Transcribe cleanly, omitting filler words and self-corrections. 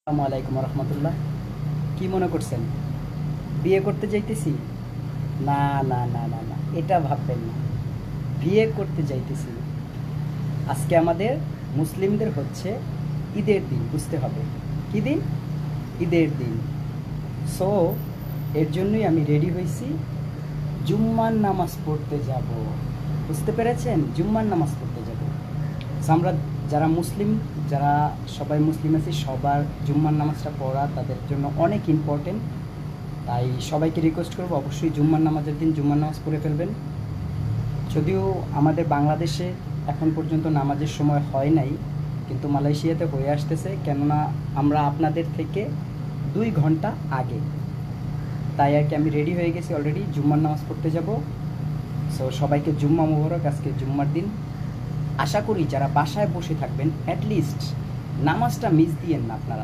আসসালামু আলাইকুম রহমতুল্লাহ। কি মনে করছেন বিয়ে করতে যাইতেছি? না, না, না, না, না, এটা ভাববেন না। বিয়ে করতে যাইতেছি না। আজকে আমাদের মুসলিমদের হচ্ছে ঈদের দিন, বুঝতে হবে। কি দিন? ঈদের দিন। সো এর জন্যই আমি রেডি হয়েছি, জুম্মার নামাজ পড়তে যাব। বুঝতে পেরেছেন? জুম্মার নামাজ পড়তে যাব। সো আমরা যারা মুসলিম, যারা সবাই মুসলিম আছি, সবার জুম্মার নামাজটা পড়া তাদের জন্য অনেক ইম্পর্টেন্ট। তাই সবাইকে রিকোয়েস্ট করবো অবশ্যই জুম্মার নামাজের দিন জুম্মার নামাজ পড়ে ফেলবেন। যদিও আমাদের বাংলাদেশে এখন পর্যন্ত নামাজের সময় হয় নাই, কিন্তু মালয়েশিয়াতে হয়ে আসতেছে, কেননা আমরা আপনাদের থেকে 2 ঘন্টা আগে। তাই আর কি আমি রেডি হয়ে গেছি অলরেডি, জুম্মার নামাজ পড়তে যাব। সো সবাইকে জুম্মা মুবারক। আজকে জুম্মার দিন। আশা করি যারা বাসায় বসে থাকবেন অ্যাটলিস্ট নামাজটা মিস দিয়েন না আপনারা।